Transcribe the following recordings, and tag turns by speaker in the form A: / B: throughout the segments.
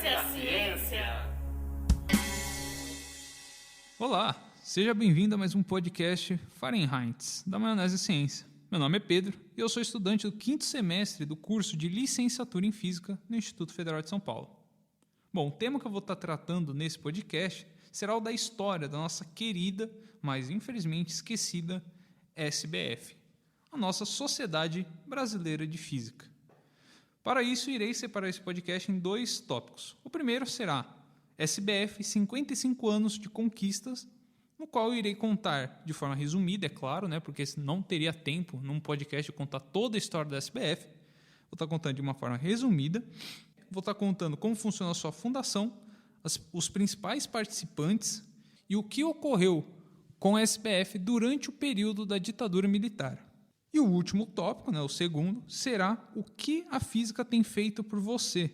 A: a ciência.
B: Olá, seja bem-vindo a mais um podcast Fahrenheit, da Maionese Ciência. Meu nome é Pedro e eu sou estudante do 5º semestre do curso de Licenciatura em Física no Instituto Federal de São Paulo. Bom, o tema que eu vou estar tratando nesse podcast será o da história da nossa querida, mas infelizmente esquecida, SBF, a nossa Sociedade Brasileira de Física. Para isso, irei separar esse podcast em 2 tópicos. O primeiro será SBF 55 anos de conquistas, no qual eu irei contar de forma resumida, é claro, porque não teria tempo num podcast de contar toda a história da SBF. Vou estar contando de uma forma resumida. Vou estar contando como funciona a sua fundação, os principais participantes e o que ocorreu com a SBF durante o período da ditadura militar. E o último tópico, o segundo, será o que a física tem feito por você.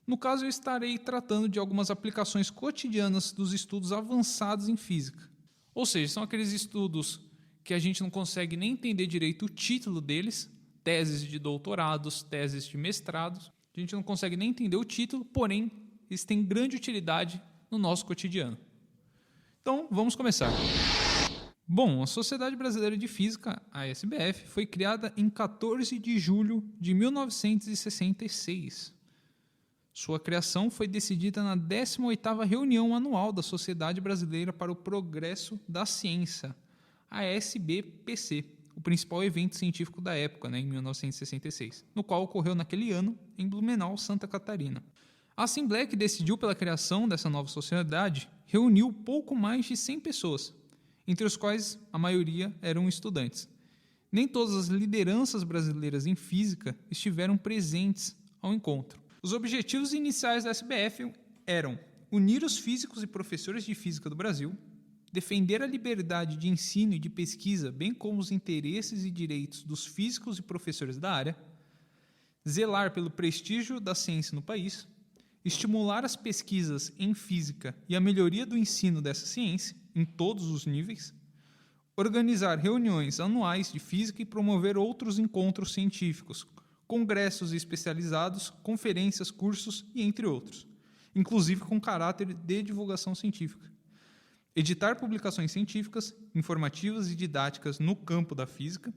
B: No caso, eu estarei tratando de algumas aplicações cotidianas dos estudos avançados em física. Ou seja, são aqueles estudos que a gente não consegue nem entender direito o título deles, teses de doutorados, teses de mestrados. A gente não consegue nem entender o título, porém, eles têm grande utilidade no nosso cotidiano. Então, vamos começar. Bom, a Sociedade Brasileira de Física, a SBF, foi criada em 14 de julho de 1966. Sua criação foi decidida na 18ª reunião anual da Sociedade Brasileira para o Progresso da Ciência, a SBPC, o principal evento científico da época, em 1966, no qual ocorreu naquele ano em Blumenau, Santa Catarina. A Assembleia que decidiu pela criação dessa nova sociedade reuniu pouco mais de 100 pessoas, entre os quais a maioria eram estudantes. Nem todas as lideranças brasileiras em física estiveram presentes ao encontro. Os objetivos iniciais da SBF eram unir os físicos e professores de física do Brasil, defender a liberdade de ensino e de pesquisa, bem como os interesses e direitos dos físicos e professores da área, zelar pelo prestígio da ciência no país, estimular as pesquisas em física e a melhoria do ensino dessa ciência, em todos os níveis, organizar reuniões anuais de física e promover outros encontros científicos, congressos especializados, conferências, cursos e entre outros, inclusive com caráter de divulgação científica. Editar publicações científicas, informativas e didáticas no campo da física,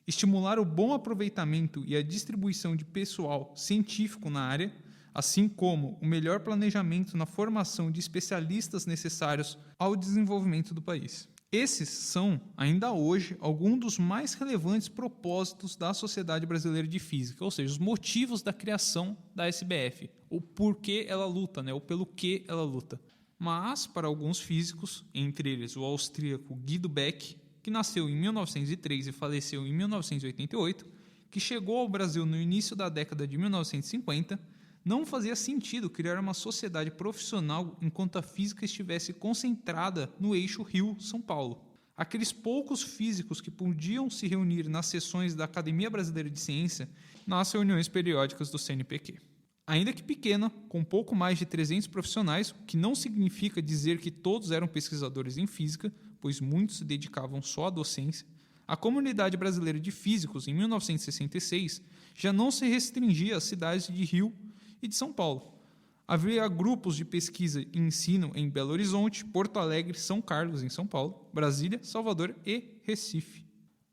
B: estimular o bom aproveitamento e a distribuição de pessoal científico na área, assim como o melhor planejamento na formação de especialistas necessários ao desenvolvimento do país. Esses são, ainda hoje, alguns dos mais relevantes propósitos da Sociedade Brasileira de Física, ou seja, os motivos da criação da SBF, o porquê ela luta, ou pelo que ela luta. Mas, para alguns físicos, entre eles o austríaco Guido Beck, que nasceu em 1903 e faleceu em 1988, que chegou ao Brasil no início da década de 1950, não fazia sentido criar uma sociedade profissional enquanto a física estivesse concentrada no eixo Rio-São Paulo. Aqueles poucos físicos que podiam se reunir nas sessões da Academia Brasileira de Ciência, nas reuniões periódicas do CNPq. Ainda que pequena, com pouco mais de 300 profissionais, o que não significa dizer que todos eram pesquisadores em física, pois muitos se dedicavam só à docência, a comunidade brasileira de físicos, em 1966, já não se restringia às cidades de Rio e de São Paulo. Havia grupos de pesquisa e ensino em Belo Horizonte, Porto Alegre, São Carlos, em São Paulo, Brasília, Salvador e Recife.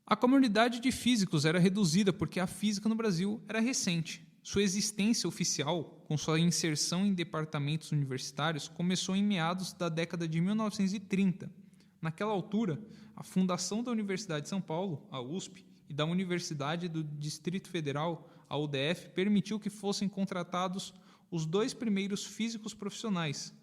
B: A comunidade de físicos era reduzida porque a física no Brasil era recente. Sua existência oficial, com sua inserção em departamentos universitários, começou em meados da década de 1930. Naquela altura, a fundação da Universidade de São Paulo, a USP, e da Universidade do Distrito Federal, a UDF, permitiu que fossem contratados os 2 primeiros físicos profissionais,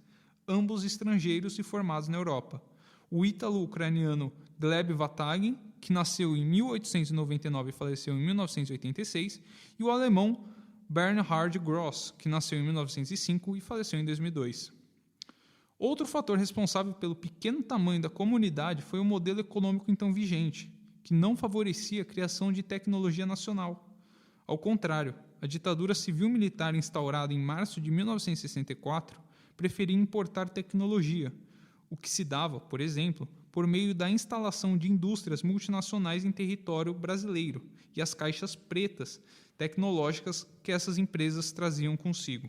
B: ambos estrangeiros e formados na Europa. O ítalo-ucraniano Gleb Vatagen, que nasceu em 1899 e faleceu em 1986, e o alemão Bernhard Gross, que nasceu em 1905 e faleceu em 2002. Outro fator responsável pelo pequeno tamanho da comunidade foi o modelo econômico então vigente, que não favorecia a criação de tecnologia nacional. Ao contrário, a ditadura civil-militar instaurada em março de 1964 preferia importar tecnologia, o que se dava, por exemplo, por meio da instalação de indústrias multinacionais em território brasileiro e as caixas pretas tecnológicas que essas empresas traziam consigo.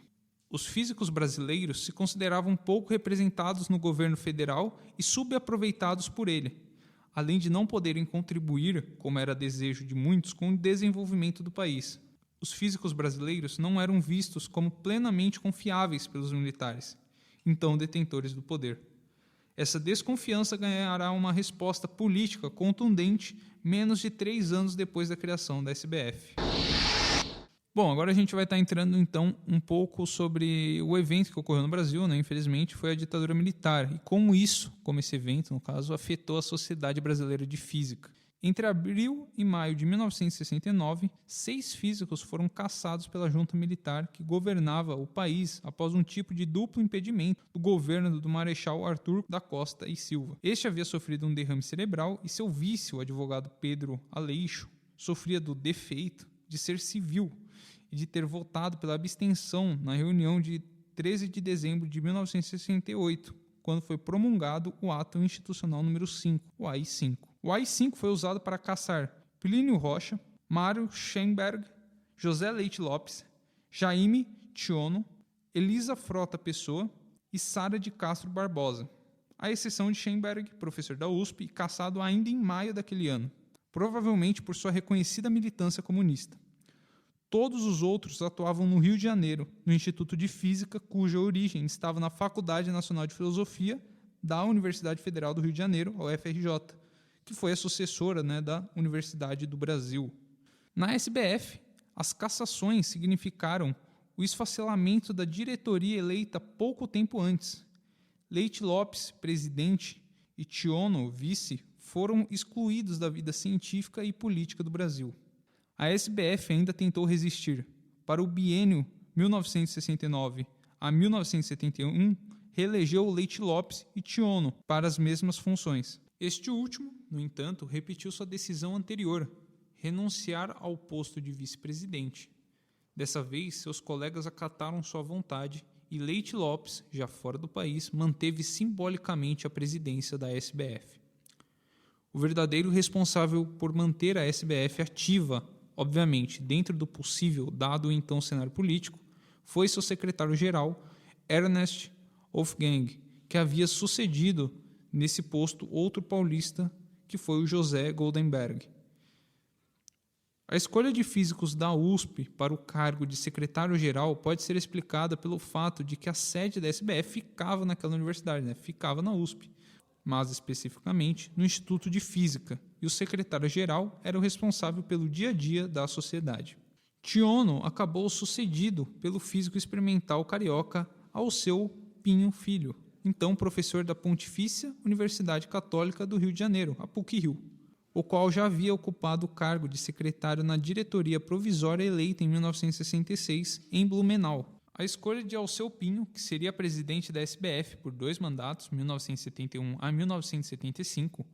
B: Os físicos brasileiros se consideravam pouco representados no governo federal e subaproveitados por ele, além de não poderem contribuir, como era desejo de muitos, com o desenvolvimento do país. Os físicos brasileiros não eram vistos como plenamente confiáveis pelos militares, então detentores do poder. Essa desconfiança ganhará uma resposta política contundente menos de 3 anos depois da criação da SBF. Bom, agora a gente vai estar entrando então um pouco sobre o evento que ocorreu no Brasil, né? Infelizmente foi a ditadura militar e como esse evento, no caso, afetou a Sociedade Brasileira de Física. Entre abril e maio de 1969, 6 físicos foram caçados pela junta militar que governava o país após um tipo de duplo impedimento do governo do Marechal Arthur da Costa e Silva. Este havia sofrido um derrame cerebral e seu vice, o advogado Pedro Aleixo, sofria do defeito de ser civil e de ter votado pela abstenção na reunião de 13 de dezembro de 1968, quando foi promulgado o Ato Institucional número 5, o AI-5. O AI-5 foi usado para caçar Plínio Rocha, Mário Schemberg, José Leite Lopes, Jaime Tiono, Elisa Frota Pessoa e Sara de Castro Barbosa, à exceção de Schemberg, professor da USP, e caçado ainda em maio daquele ano, provavelmente por sua reconhecida militância comunista. Todos os outros atuavam no Rio de Janeiro, no Instituto de Física, cuja origem estava na Faculdade Nacional de Filosofia da Universidade Federal do Rio de Janeiro, a UFRJ, que foi a sucessora, da Universidade do Brasil. Na SBF, as cassações significaram o esfacelamento da diretoria eleita pouco tempo antes. Leite Lopes, presidente, e Tiono, vice, foram excluídos da vida científica e política do Brasil. A SBF ainda tentou resistir. Para o biênio 1969 a 1971, reelegeu Leite Lopes e Tiono para as mesmas funções. Este último, no entanto, repetiu sua decisão anterior, renunciar ao posto de vice-presidente. Dessa vez, seus colegas acataram sua vontade e Leite Lopes, já fora do país, manteve simbolicamente a presidência da SBF. O verdadeiro responsável por manter a SBF ativa, obviamente, dentro do possível dado o então cenário político, foi seu secretário-geral, Ernest Wolfgang, que havia sucedido nesse posto outro paulista, que foi o José Goldenberg. A escolha de físicos da USP para o cargo de secretário-geral pode ser explicada pelo fato de que a sede da SBF ficava naquela universidade, ficava na USP, mas especificamente no Instituto de Física, e o secretário-geral era o responsável pelo dia a dia da sociedade. Tiono acabou sucedido pelo físico experimental carioca Alceu Pinho Filho, então professor da Pontifícia Universidade Católica do Rio de Janeiro, a PUC-Rio, o qual já havia ocupado o cargo de secretário na diretoria provisória eleita em 1966 em Blumenau. A escolha de Alceu Pinho, que seria presidente da SBF por 2 mandatos, 1971 a 1975,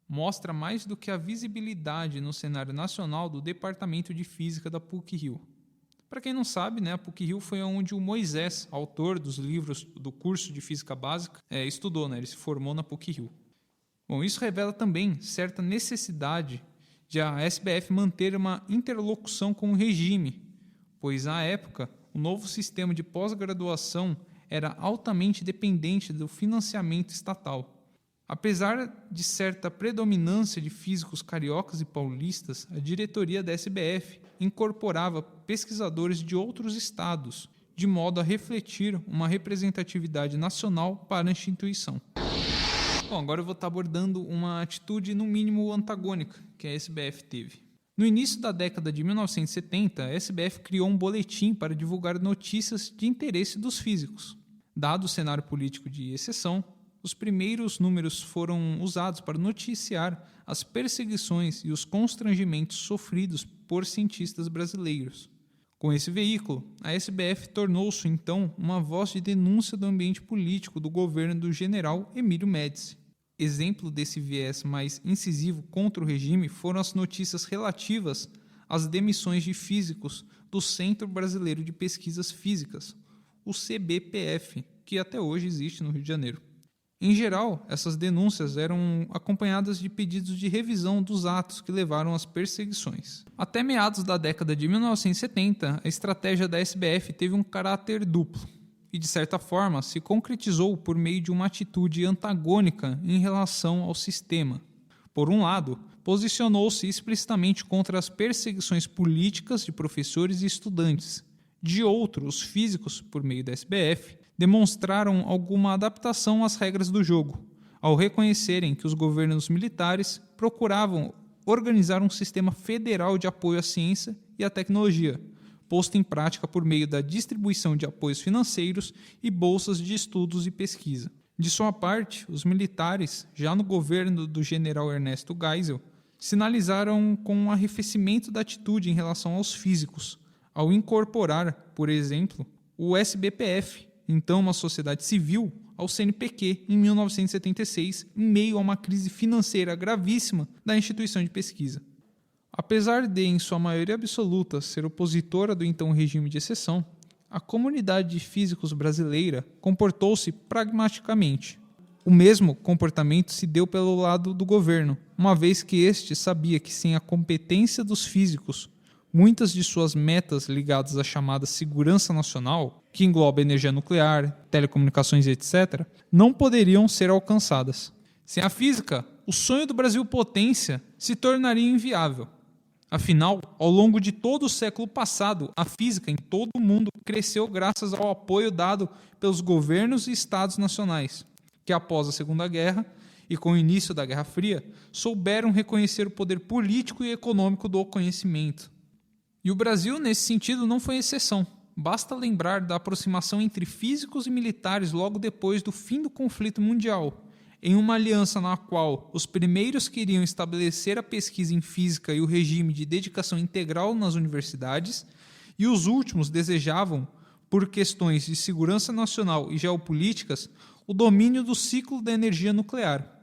B: mostra mais do que a visibilidade no cenário nacional do Departamento de Física da PUC-Rio. Para quem não sabe, a PUC-Rio foi onde o Moisés, autor dos livros do curso de Física Básica, estudou, ele se formou na PUC-Rio. Bom, isso revela também certa necessidade de a SBF manter uma interlocução com o regime, pois, à época, o novo sistema de pós-graduação era altamente dependente do financiamento estatal. Apesar de certa predominância de físicos cariocas e paulistas, a diretoria da SBF incorporava pesquisadores de outros estados, de modo a refletir uma representatividade nacional para a instituição. Bom, agora eu vou estar abordando uma atitude, no mínimo, antagônica que a SBF teve. No início da década de 1970, a SBF criou um boletim para divulgar notícias de interesse dos físicos. Dado o cenário político de exceção, os primeiros números foram usados para noticiar as perseguições e os constrangimentos sofridos por cientistas brasileiros. Com esse veículo, a SBF tornou-se, então, uma voz de denúncia do ambiente político do governo do general Emílio Médici. Exemplo desse viés mais incisivo contra o regime foram as notícias relativas às demissões de físicos do Centro Brasileiro de Pesquisas Físicas, o CBPF, que até hoje existe no Rio de Janeiro. Em geral, essas denúncias eram acompanhadas de pedidos de revisão dos atos que levaram às perseguições. Até meados da década de 1970, a estratégia da SBF teve um caráter duplo. e, de certa forma, se concretizou por meio de uma atitude antagônica em relação ao sistema. Por um lado, posicionou-se explicitamente contra as perseguições políticas de professores e estudantes. De outro, os físicos, por meio da SBF, demonstraram alguma adaptação às regras do jogo, ao reconhecerem que os governos militares procuravam organizar um sistema federal de apoio à ciência e à tecnologia, posto em prática por meio da distribuição de apoios financeiros e bolsas de estudos e pesquisa. De sua parte, os militares, já no governo do general Ernesto Geisel, sinalizaram com um arrefecimento da atitude em relação aos físicos, ao incorporar, por exemplo, o SBPF, então uma sociedade civil, ao CNPq em 1976, em meio a uma crise financeira gravíssima da instituição de pesquisa. Apesar de, em sua maioria absoluta, ser opositora do então regime de exceção, a comunidade de físicos brasileira comportou-se pragmaticamente. O mesmo comportamento se deu pelo lado do governo, uma vez que este sabia que sem a competência dos físicos, muitas de suas metas ligadas à chamada segurança nacional, que engloba energia nuclear, telecomunicações, etc., não poderiam ser alcançadas. Sem a física, o sonho do Brasil potência se tornaria inviável. Afinal, ao longo de todo o século passado, a física em todo o mundo cresceu graças ao apoio dado pelos governos e estados nacionais, que após a Segunda Guerra e com o início da Guerra Fria, souberam reconhecer o poder político e econômico do conhecimento. E o Brasil, nesse sentido, não foi exceção. Basta lembrar da aproximação entre físicos e militares logo depois do fim do conflito mundial, em uma aliança na qual os primeiros queriam estabelecer a pesquisa em física e o regime de dedicação integral nas universidades, e os últimos desejavam, por questões de segurança nacional e geopolíticas, o domínio do ciclo da energia nuclear.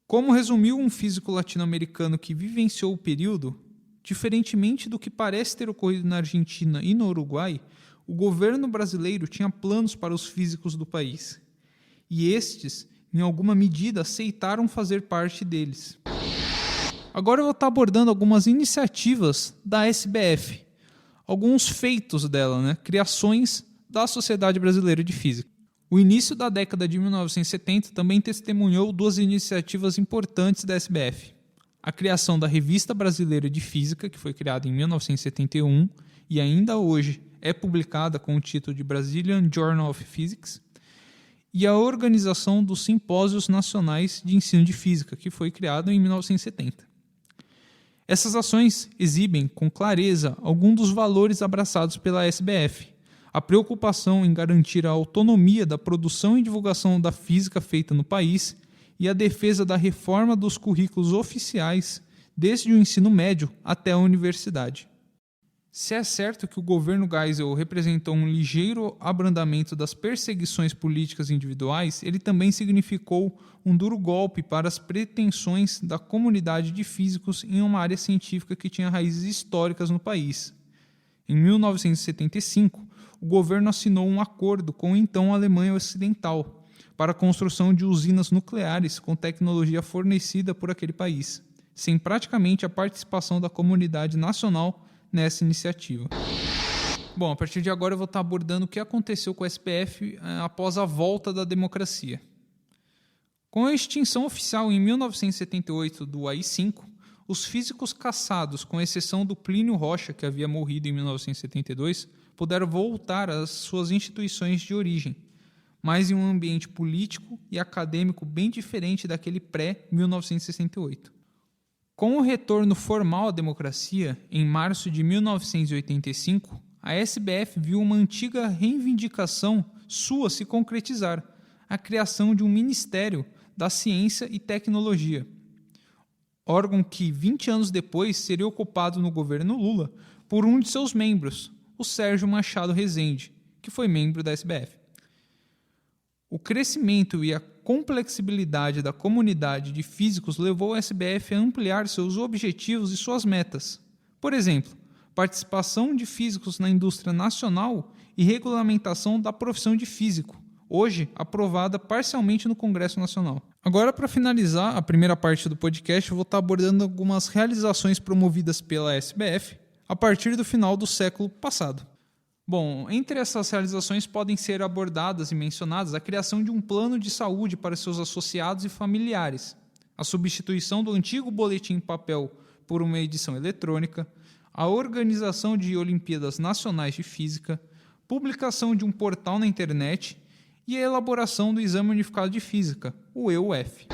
B: Como resumiu um físico latino-americano que vivenciou o período, diferentemente do que parece ter ocorrido na Argentina e no Uruguai, o governo brasileiro tinha planos para os físicos do país. E estes, em alguma medida, aceitaram fazer parte deles. Agora eu vou estar abordando algumas iniciativas da SBF, alguns feitos dela, criações da Sociedade Brasileira de Física. O início da década de 1970 também testemunhou duas iniciativas importantes da SBF. A criação da Revista Brasileira de Física, que foi criada em 1971 e ainda hoje é publicada com o título de Brazilian Journal of Physics, e a organização dos Simpósios Nacionais de Ensino de Física, que foi criado em 1970. Essas ações exibem com clareza alguns dos valores abraçados pela SBF, a preocupação em garantir a autonomia da produção e divulgação da física feita no país e a defesa da reforma dos currículos oficiais, desde o ensino médio até a universidade. Se é certo que o governo Geisel representou um ligeiro abrandamento das perseguições políticas individuais, ele também significou um duro golpe para as pretensões da comunidade de físicos em uma área científica que tinha raízes históricas no país. Em 1975, o governo assinou um acordo com então a Alemanha Ocidental para a construção de usinas nucleares com tecnologia fornecida por aquele país, sem praticamente a participação da comunidade nacional nessa iniciativa. Bom, a partir de agora eu vou estar abordando o que aconteceu com o SBF após a volta da democracia. Com a extinção oficial em 1978 do AI-5, os físicos caçados, com exceção do Plínio Rocha, que havia morrido em 1972, puderam voltar às suas instituições de origem, mas em um ambiente político e acadêmico bem diferente daquele pré-1968. Com o retorno formal à democracia, em março de 1985, a SBF viu uma antiga reivindicação sua se concretizar, a criação de um Ministério da Ciência e Tecnologia, órgão que, 20 anos depois, seria ocupado no governo Lula por um de seus membros, o Sérgio Machado Rezende, que foi membro da SBF. O crescimento e a complexibilidade da comunidade de físicos levou a SBF a ampliar seus objetivos e suas metas. Por exemplo, participação de físicos na indústria nacional e regulamentação da profissão de físico, hoje aprovada parcialmente no Congresso Nacional. Agora, para finalizar a primeira parte do podcast, eu vou estar abordando algumas realizações promovidas pela SBF a partir do final do século passado. Bom, entre essas realizações podem ser abordadas e mencionadas a criação de um plano de saúde para seus associados e familiares, a substituição do antigo boletim em papel por uma edição eletrônica, a organização de Olimpíadas Nacionais de Física, publicação de um portal na internet e a elaboração do Exame Unificado de Física, o EUF.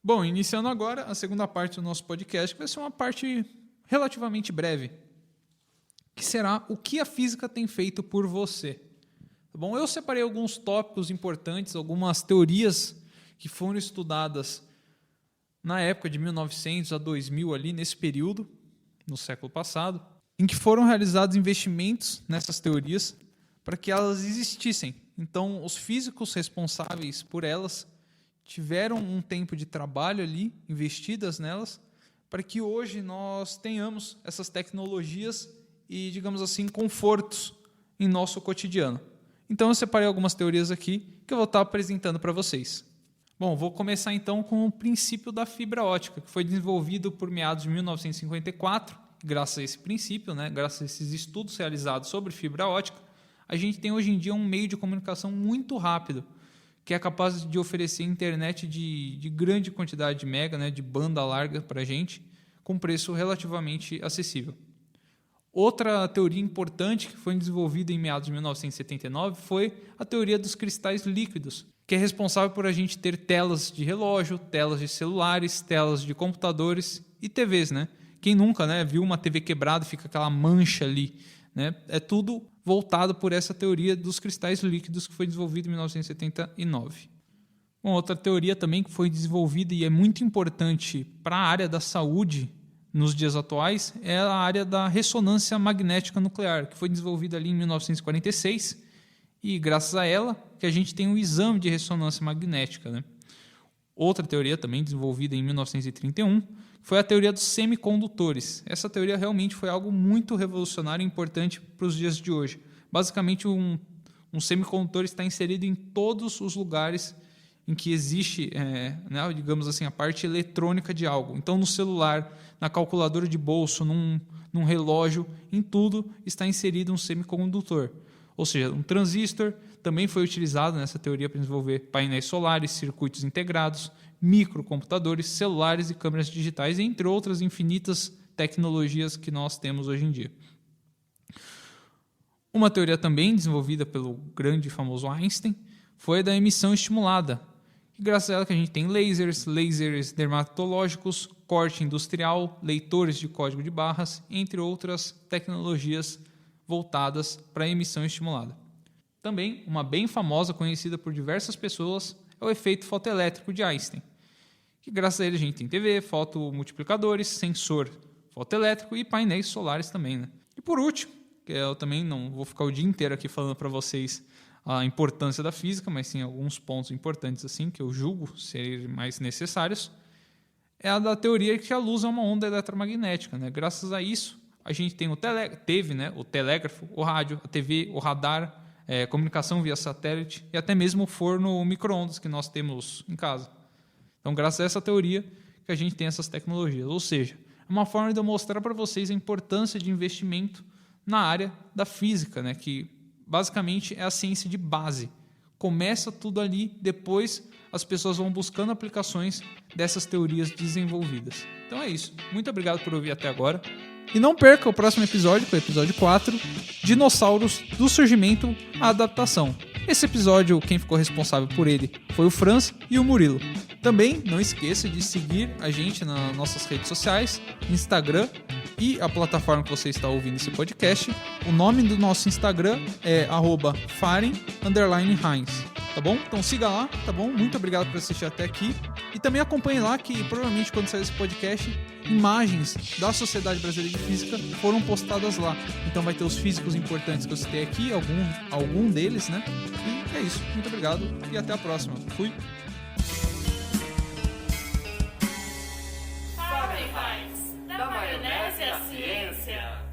B: Bom, iniciando agora a segunda parte do nosso podcast, que vai ser uma parte relativamente breve, que será o que a física tem feito por você. Tá bom? Eu separei alguns tópicos importantes, algumas teorias que foram estudadas na época de 1900 a 2000, ali nesse período, no século passado, em que foram realizados investimentos nessas teorias para que elas existissem. Então, os físicos responsáveis por elas tiveram um tempo de trabalho ali, investidas nelas, para que hoje nós tenhamos essas tecnologias e, digamos assim, confortos em nosso cotidiano. Então, eu separei algumas teorias aqui que eu vou estar apresentando para vocês. Bom, vou começar então com o princípio da fibra ótica, que foi desenvolvido por meados de 1954. Graças a esse princípio, graças a esses estudos realizados sobre fibra ótica, a gente tem hoje em dia um meio de comunicação muito rápido, que é capaz de oferecer internet de grande quantidade de mega, de banda larga para a gente, com preço relativamente acessível. Outra teoria importante que foi desenvolvida em meados de 1979 foi a teoria dos cristais líquidos, que é responsável por a gente ter telas de relógio, telas de celulares, telas de computadores e TVs. Quem nunca viu uma TV quebrada e fica aquela mancha ali? É tudo voltado por essa teoria dos cristais líquidos que foi desenvolvida em 1979. Bom, outra teoria também que foi desenvolvida e é muito importante para a área da saúde nos dias atuais é a área da ressonância magnética nuclear, que foi desenvolvida ali em 1946 e graças a ela que a gente tem um exame de ressonância magnética. Outra teoria também desenvolvida em 1931 foi a teoria dos semicondutores. Essa teoria realmente foi algo muito revolucionário e importante para os dias de hoje. Basicamente, um semicondutor está inserido em todos os lugares em que existe, digamos assim, a parte eletrônica de algo. Então, no celular, na calculadora de bolso, num relógio, em tudo está inserido um semicondutor. Ou seja, um transistor também foi utilizado nessa teoria para desenvolver painéis solares, circuitos integrados, microcomputadores, celulares e câmeras digitais, entre outras infinitas tecnologias que nós temos hoje em dia. Uma teoria também desenvolvida pelo grande e famoso Einstein foi a da emissão estimulada, e graças a ela que a gente tem lasers dermatológicos, corte industrial, leitores de código de barras, entre outras tecnologias voltadas para a emissão estimulada. Também, uma bem famosa, conhecida por diversas pessoas, é o efeito fotoelétrico de Einstein, que graças a ele a gente tem TV, fotomultiplicadores, sensor fotoelétrico e painéis solares também. E por último, que eu também não vou ficar o dia inteiro aqui falando para vocês a importância da física, mas sim alguns pontos importantes assim que eu julgo serem mais necessários, é a da teoria que a luz é uma onda eletromagnética. Graças a isso, a gente tem o telégrafo, o rádio, a TV, o radar, comunicação via satélite e até mesmo o forno micro-ondas que nós temos em casa. Então, graças a essa teoria que a gente tem essas tecnologias. Ou seja, é uma forma de eu mostrar para vocês a importância de investimento na área da física, que basicamente é a ciência de base. Começa tudo ali, depois as pessoas vão buscando aplicações dessas teorias desenvolvidas. Então é isso. Muito obrigado por ouvir até agora. E não perca o próximo episódio, que é o episódio 4, Dinossauros, do surgimento à adaptação. Esse episódio, quem ficou responsável por ele foi o Franz e o Murilo. Também não esqueça de seguir a gente nas nossas redes sociais, Instagram e a plataforma que você está ouvindo esse podcast. O nome do nosso Instagram é @Faren_Heinz. Tá bom? Então siga lá, tá bom? Muito obrigado por assistir até aqui. E também acompanhe lá que provavelmente quando sair esse podcast, imagens da Sociedade Brasileira de Física foram postadas lá. Então vai ter os físicos importantes que eu citei aqui, algum deles, E é isso. Muito obrigado e até a próxima. Fui!
A: Fahrenheit, da maionese à ciência.